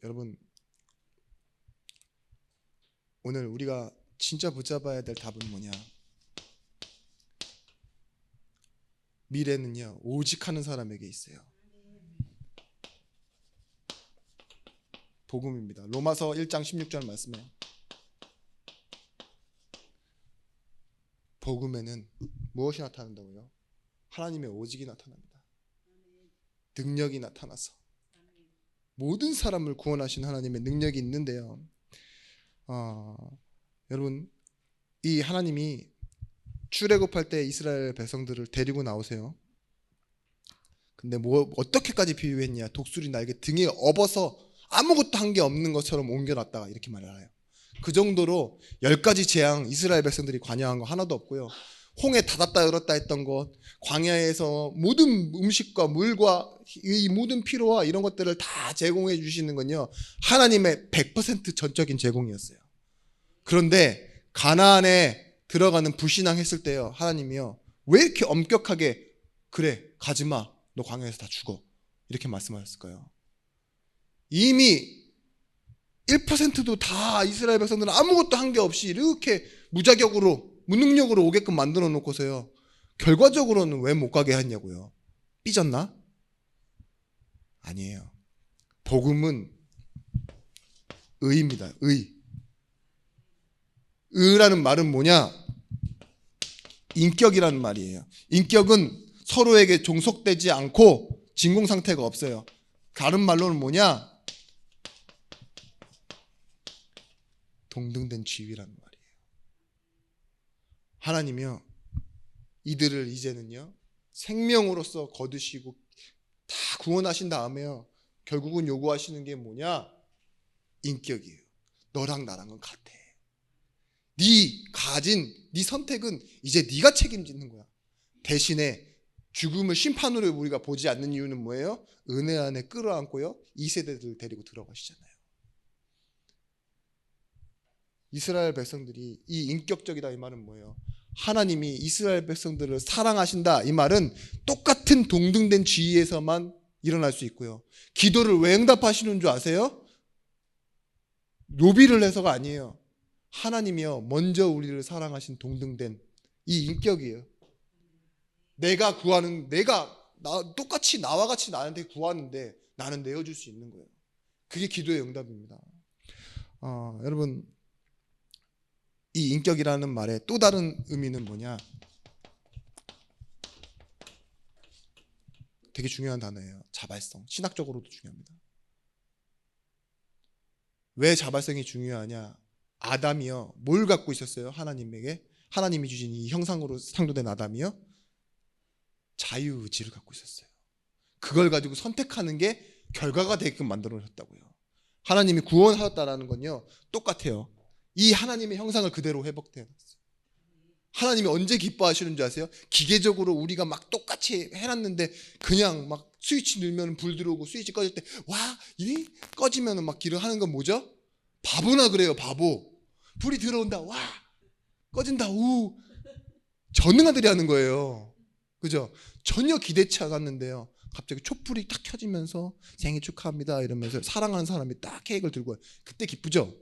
여러분, 오늘 우리가 진짜 붙잡아야 될 답은 뭐냐? 미래는요, 오직 하는 사람에게 있어요. 복음입니다. 로마서 1장 16절 말씀에 복음에는 무엇이 나타난다고요? 하나님의 오직이 나타납니다. 능력이 나타나서 모든 사람을 구원하신 하나님의 능력이 있는데요. 여러분, 이 하나님이 출애굽할 때 이스라엘 백성들을 데리고 나오세요. 근데 뭐 어떻게까지 비유했냐? 독수리 날개 등에 업어서 아무것도 한 게 없는 것처럼 옮겨놨다가 이렇게 말해요. 그 정도로 10가지 재앙 이스라엘 백성들이 관여한 거 하나도 없고요. 홍해 닫았다 열었다 했던 것, 광야에서 모든 음식과 물과 이 모든 피로와 이런 것들을 다 제공해 주시는 건요, 하나님의 100% 전적인 제공이었어요. 그런데 가나안에 들어가는 불신앙했을 때요, 하나님이요 왜 이렇게 엄격하게 그래 가지마, 너 광야에서 다 죽어 이렇게 말씀하셨을까요? 이미 1%도 다 이스라엘 백성들은 아무것도 한 게 없이 이렇게 무자격으로 무능력으로 오게끔 만들어 놓고서요, 결과적으로는 왜 못 가게 했냐고요? 삐졌나? 아니에요. 복음은 의입니다. 의. 의라는 말은 뭐냐? 인격이라는 말이에요. 인격은 서로에게 종속되지 않고 진공 상태가 없어요. 다른 말로는 뭐냐? 동등된 지위라는 말이에요. 하나님이요, 이들을 이제는요 생명으로서 거두시고 다 구원하신 다음에요 결국은 요구하시는 게 뭐냐? 인격이에요. 너랑 나랑은 같아. 네 가진 네 선택은 이제 네가 책임지는 거야. 대신에 죽음을 심판으로 우리가 보지 않는 이유는 뭐예요? 은혜 안에 끌어안고요 2세대들을 데리고 들어가시잖아요. 이스라엘 백성들이 이 인격적이다 이 말은 뭐예요? 하나님이 이스라엘 백성들을 사랑하신다 이 말은 똑같은 동등된 지위에서만 일어날 수 있고요. 기도를 왜 응답하시는 줄 아세요? 노비를 해서가 아니에요. 하나님이요 먼저 우리를 사랑하신 동등된 이 인격이에요. 내가 구하는 똑같이 나와 같이 나한테 구하는데 나는 내어줄 수 있는 거예요. 그게 기도의 응답입니다. 여러분 이 인격이라는 말의 또 다른 의미는 뭐냐? 되게 중요한 단어예요. 자발성. 신학적으로도 중요합니다. 왜 자발성이 중요하냐? 아담이요 뭘 갖고 있었어요? 하나님에게 하나님이 주신 이 형상으로 창조된 아담이요 자유의지를 갖고 있었어요. 그걸 가지고 선택하는 게 결과가 되게끔 만들어졌다고요. 하나님이 구원하셨다라는 건요 똑같아요. 이 하나님의 형상을 그대로 회복되었어요. 하나님이 언제 기뻐하시는 줄 아세요? 기계적으로 우리가 막 똑같이 해놨는데 그냥 막 스위치 누르면 불 들어오고 스위치 꺼질 때 와 이 꺼지면 막 길을 하는 건 뭐죠? 바보나 그래요. 바보. 불이 들어온다. 와 꺼진다. 우 전능아들이 하는 거예요. 그죠? 전혀 기대치 않았는데요 갑자기 촛불이 딱 켜지면서 생일 축하합니다 이러면서 사랑하는 사람이 딱 케이크를 들고 와요. 그때 기쁘죠?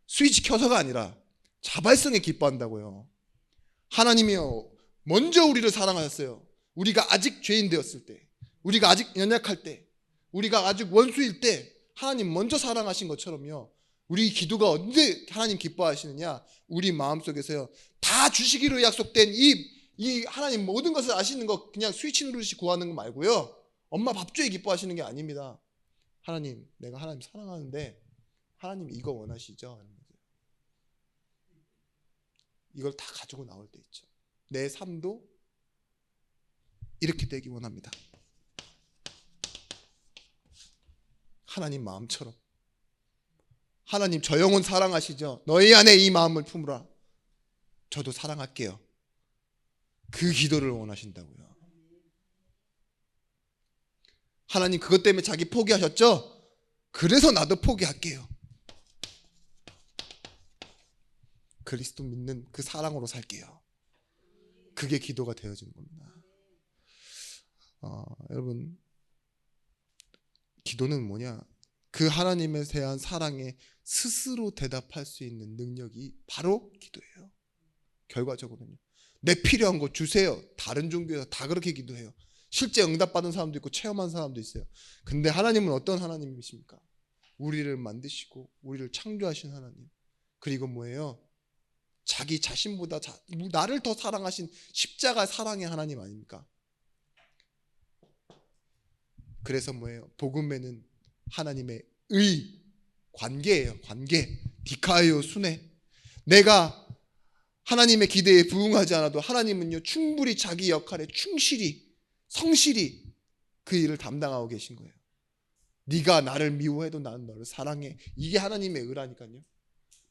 스위치 켜서가 아니라 자발성에 기뻐한다고요. 하나님이요 먼저 우리를 사랑하셨어요. 우리가 아직 죄인 되었을 때, 우리가 아직 연약할 때, 우리가 아직 원수일 때 하나님 먼저 사랑하신 것처럼요 우리 기도가 언제 하나님 기뻐하시느냐? 우리 마음속에서요 다 주시기로 약속된 이 하나님 모든 것을 아시는 거 그냥 스위치 누르시 구하는 거 말고요 엄마 밥 줘야 기뻐하시는 게 아닙니다. 하나님 내가 하나님 사랑하는데 하나님 이거 원하시죠? 이걸 다 가지고 나올 때 있죠. 내 삶도 이렇게 되기 원합니다. 하나님 마음처럼. 하나님 저 영혼 사랑하시죠? 너희 안에 이 마음을 품으라. 저도 사랑할게요. 그 기도를 원하신다고요. 하나님 그것 때문에 자기 포기하셨죠? 그래서 나도 포기할게요. 그리스도 믿는 그 사랑으로 살게요. 그게 기도가 되어지는 겁니다. 여러분 기도는 뭐냐? 그 하나님에 대한 사랑에 스스로 대답할 수 있는 능력이 바로 기도예요. 결과적으로는요. 내 필요한 거 주세요. 다른 종교에서 다 그렇게 기도해요. 실제 응답받은 사람도 있고 체험한 사람도 있어요. 근데 하나님은 어떤 하나님이십니까? 우리를 만드시고 우리를 창조하신 하나님. 그리고 뭐예요? 자기 자신보다 나를 더 사랑하신 십자가 사랑의 하나님 아닙니까? 그래서 뭐예요? 복음에는 하나님의 의, 관계예요. 관계. 디카이오 순회. 내가 하나님의 기대에 부응하지 않아도 하나님은요 충분히 자기 역할에 충실히 성실히 그 일을 담당하고 계신 거예요. 네가 나를 미워해도 나는 너를 사랑해. 이게 하나님의 의라니까요.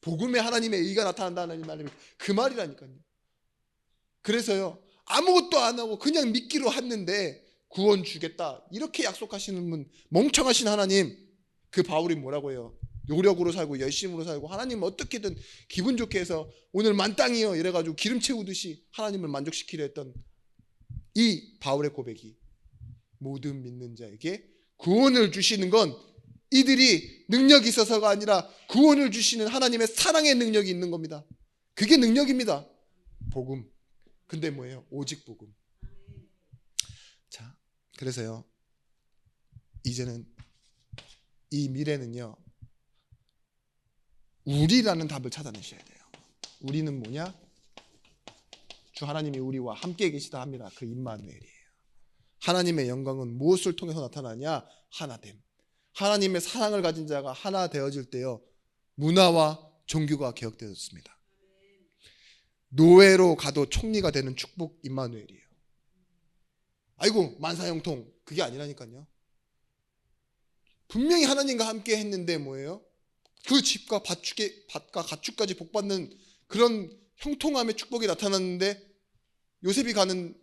복음에 하나님의 의가 나타난다는 말이 그 말이라니까요. 그래서요 아무것도 안 하고 그냥 믿기로 했는데 구원 주겠다 이렇게 약속하시는 분 멍청하신 하나님. 그 바울이 뭐라고 해요? 노력으로 살고 열심으로 살고 하나님 어떻게든 기분 좋게 해서 오늘 만땅이요 이래가지고 기름 채우듯이 하나님을 만족시키려 했던 이 바울의 고백이 모든 믿는 자에게 구원을 주시는 건 이들이 능력이 있어서가 아니라 구원을 주시는 하나님의 사랑의 능력이 있는 겁니다. 그게 능력입니다. 복음. 근데 뭐예요? 오직 복음. 자, 그래서요 이제는 이 미래는요 우리라는 답을 찾아내셔야 돼요. 우리는 뭐냐? 주 하나님이 우리와 함께 계시다 합니다. 그 임마누엘이에요. 하나님의 영광은 무엇을 통해서 나타나냐? 하나됨. 하나님의 사랑을 가진 자가 하나 되어질 때요, 문화와 종교가 개혁되었습니다. 노예로 가도 총리가 되는 축복 임마누엘이에요. 아이고 만사형통, 그게 아니라니까요. 분명히 하나님과 함께 했는데 뭐예요? 그 집과 밭과 가축까지 복받는 그런 형통함의 축복이 나타났는데, 요셉이 가는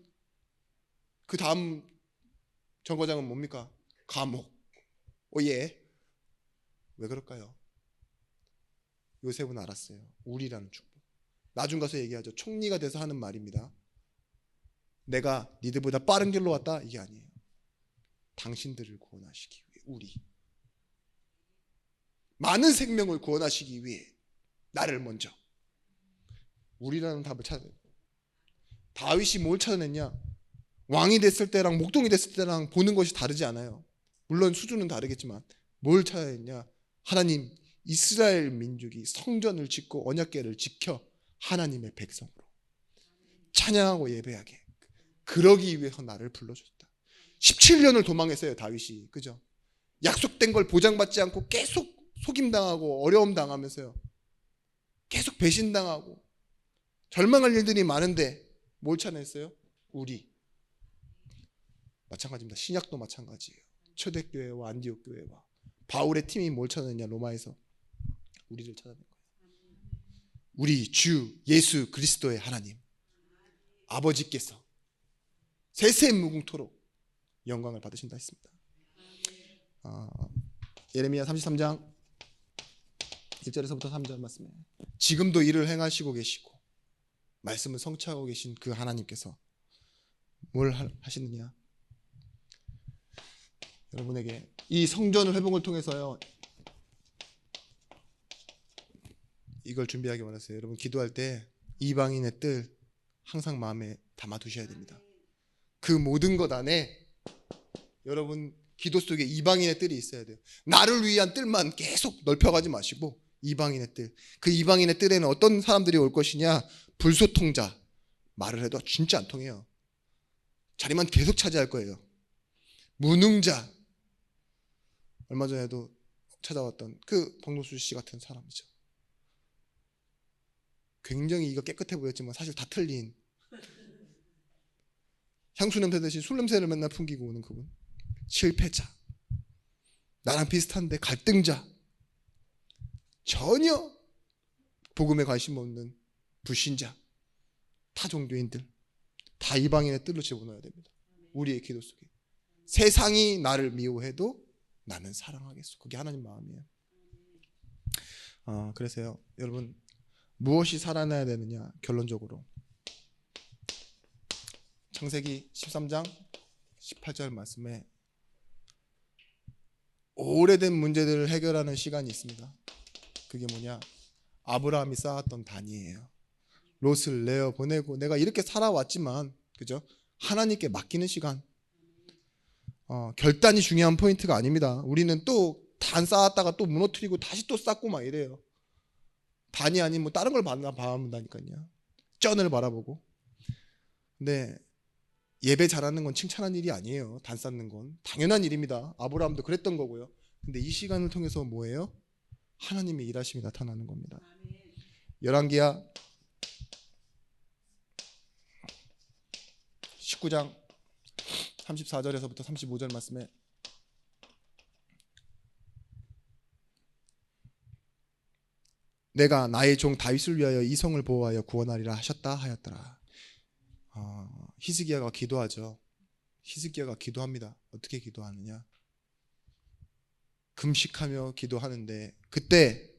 그 다음 정거장은 뭡니까? 감옥. 예. 왜 그럴까요? 요셉은 알았어요. 우리라는 축복. 나중 가서 얘기하죠. 총리가 돼서 하는 말입니다. 내가 니들보다 빠른 길로 왔다, 이게 아니에요. 당신들을 구원하시기 위해, 우리 많은 생명을 구원하시기 위해 나를 먼저, 우리라는 답을 찾아야 돼요. 다윗이 뭘 찾아냈냐? 왕이 됐을 때랑 목동이 됐을 때랑 보는 것이 다르지 않아요. 물론 수준은 다르겠지만 뭘 찾아냈냐? 하나님, 이스라엘 민족이 성전을 짓고 언약궤를 지켜 하나님의 백성으로 찬양하고 예배하게, 그러기 위해서 나를 불러줬다. 17년을 도망했어요 다윗이. 그죠? 약속된 걸 보장받지 않고 계속 속임당하고 어려움 당하면서요, 계속 배신당하고 절망할 일들이 많은데 뭘 찾아냈어요? 우리. 마찬가지입니다. 신약도 마찬가지예요. 초대교회와 안디옥 교회와 바울의 팀이 뭘 찾아냈냐? 로마에서 우리를 찾아낸 거예요. 우리 주 예수 그리스도의 하나님 아버지께서 세세무궁토록 영광을 받으신다 했습니다. 예레미야 33장 1절에서부터 3절 말씀에, 지금도 일을 행하시고 계시고 말씀을 성취하고 계신 그 하나님께서 뭘 하시느냐? 여러분에게 이 성전 회복을 통해서요, 이걸 준비하기 원하세요. 여러분 기도할 때 이방인의 뜻 항상 마음에 담아두셔야 됩니다. 그 모든 것 안에 여러분 기도 속에 이방인의 뜻이 있어야 돼요. 나를 위한 뜻만 계속 넓혀가지 마시고 이방인의 뜻, 그 이방인의 뜻에는 어떤 사람들이 올 것이냐? 불소통자, 말을 해도 진짜 안 통해요. 자리만 계속 차지할 거예요. 무능자, 얼마 전에도 찾아왔던 그 박노수 씨 같은 사람이죠. 굉장히 이가 깨끗해 보였지만 사실 다 틀린, 향수 냄새 대신 술 냄새를 맨날 풍기고 오는 그분. 실패자, 나랑 비슷한데 갈등자, 전혀 복음에 관심 없는 불신자, 타종교인들 다 이방인의 뜻로 집어넣어야 됩니다. 우리의 기도 속에 세상이 나를 미워해도 나는 사랑하겠소. 그게 하나님 마음이에요. 그래서요 여러분, 무엇이 살아나야 되느냐? 결론적으로 창세기 13장 18절 말씀에 오래된 문제들을 해결하는 시간이 있습니다. 그게 뭐냐? 아브라함이 쌓았던 단위예요. 롯을 내어 보내고 내가 이렇게 살아왔지만, 그죠? 하나님께 맡기는 시간. 결단이 중요한 포인트가 아닙니다. 우리는 또 단 쌓았다가 또 무너뜨리고 다시 또 쌓고 막 이래요. 단이 아닌 뭐 다른 걸 바라본다니까요. 쩐을 바라보고. 근데 예배 잘하는 건 칭찬한 일이 아니에요. 단 쌓는 건 당연한 일입니다. 아브라함도 그랬던 거고요. 근데 이 시간을 통해서 뭐예요? 하나님의 일하심이 나타나는 겁니다. 열왕기하 19장 34절에서부터 35절 말씀에, 내가 나의 종 다윗을 위하여 이 성을 보호하여 구원하리라 하셨다 하였더라. 히스기야가 기도하죠. 히스기야가 기도합니다. 어떻게 기도하느냐? 금식하며 기도하는데, 그때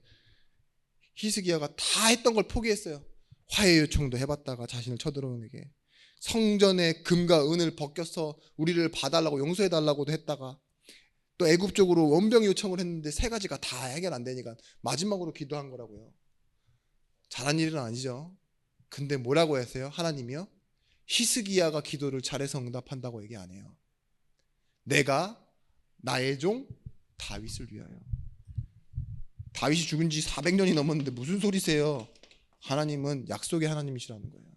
히스기야가 다 했던 걸 포기했어요. 화해 요청도 해봤다가 자신을 쳐들어오게, 성전의 금과 은을 벗겨서 우리를 봐달라고 용서해달라고도 했다가, 또 애굽 쪽으로 원병 요청을 했는데 세 가지가 다 해결 안 되니까 마지막으로 기도한 거라고요. 잘한 일은 아니죠. 근데 뭐라고 했어요? 하나님이요? 히스기야가 기도를 잘해서 응답한다고 얘기 안 해요. 내가 나의 종 다윗을 위하여. 다윗이 죽은 지 400년이 넘었는데 무슨 소리세요? 하나님은 약속의 하나님이시라는 거예요.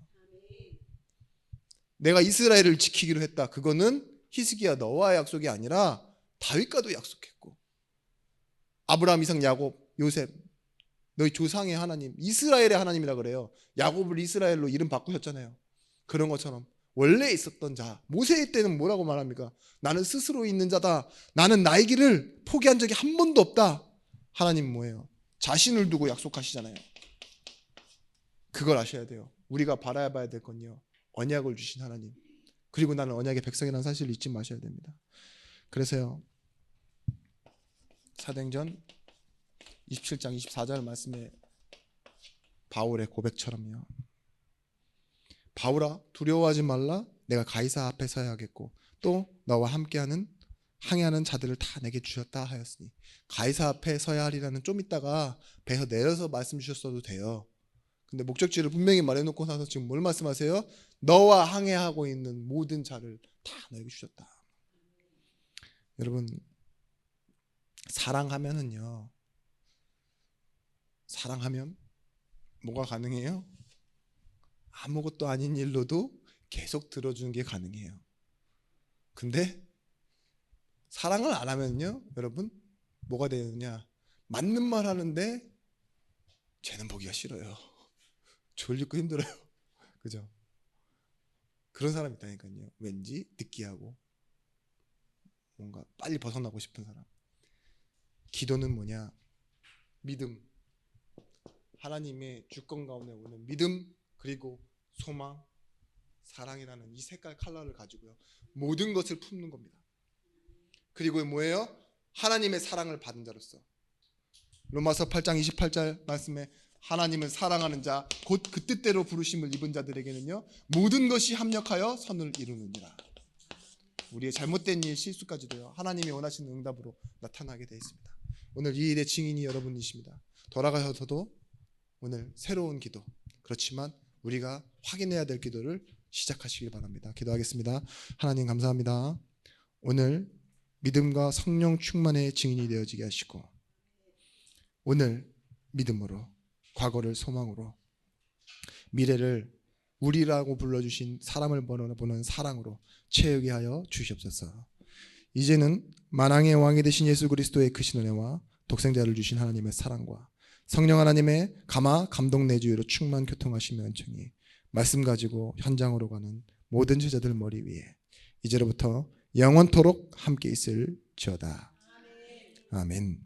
내가 이스라엘을 지키기로 했다. 그거는 히스기야 너와의 약속이 아니라 다윗과도 약속했고, 아브라함, 이삭, 야곱, 요셉, 너희 조상의 하나님, 이스라엘의 하나님이라 그래요. 야곱을 이스라엘로 이름 바꾸셨잖아요. 그런 것처럼 원래 있었던 자, 모세의 때는 뭐라고 말합니까? 나는 스스로 있는 자다. 나는 나의 길을 포기한 적이 한 번도 없다. 하나님 뭐예요? 자신을 두고 약속하시잖아요. 그걸 아셔야 돼요. 우리가 바라봐야 될 건요, 언약을 주신 하나님, 그리고 나는 언약의 백성이라는 사실을 잊지 마셔야 됩니다. 그래서요, 사도행전 27장 24절 말씀에 바울의 고백처럼요, 바울아 두려워하지 말라. 내가 가이사 앞에 서야 하겠고 또 너와 함께하는 항해하는 자들을 다 내게 주셨다 하였으니, 가이사 앞에 서야 하리라는 좀 있다가 배에서 내려서 말씀 주셨어도 돼요. 근데 목적지를 분명히 말해놓고 나서 지금 뭘 말씀하세요? 너와 항해하고 있는 모든 자를 다 너에게 주셨다. 여러분, 사랑하면은요, 사랑하면 뭐가 가능해요? 아무것도 아닌 일로도 계속 들어주는 게 가능해요. 근데 사랑을 안 하면요, 여러분 뭐가 되느냐? 맞는 말 하는데 쟤는 보기가 싫어요. 졸리고 힘들어요. 그죠? 그런 사람 있다니까요. 왠지 느끼하고 뭔가 빨리 벗어나고 싶은 사람. 기도는 뭐냐? 믿음. 하나님의 주권 가운데 오는 믿음, 그리고 소망, 사랑이라는 이 색깔 컬러를 가지고요, 모든 것을 품는 겁니다. 그리고 뭐예요? 하나님의 사랑을 받은 자로서, 로마서 8장 28절 말씀에 하나님을 사랑하는 자 곧 그 뜻대로 부르심을 입은 자들에게는요 모든 것이 합력하여 선을 이루느니라. 우리의 잘못된 일, 실수까지도요 하나님이 원하시는 응답으로 나타나게 되어 있습니다. 오늘 이 일의 증인이 여러분이십니다. 돌아가셔서도 오늘 새로운 기도, 그렇지만 우리가 확인해야 될 기도를 시작하시길 바랍니다. 기도하겠습니다. 하나님 감사합니다. 오늘 믿음과 성령 충만의 증인이 되어지게 하시고, 오늘 믿음으로, 과거를 소망으로, 미래를 우리라고 불러주신 사람을 보는 사랑으로 채우게 하여 주시옵소서. 이제는 만왕의 왕이 되신 예수 그리스도의 크신 은혜와 독생자를 주신 하나님의 사랑과 성령 하나님의 감화 감동 내주의로 충만 교통하시며 은총이 말씀 가지고 현장으로 가는 모든 제자들 머리 위에 이제로부터 영원토록 함께 있을지어다. 아멘.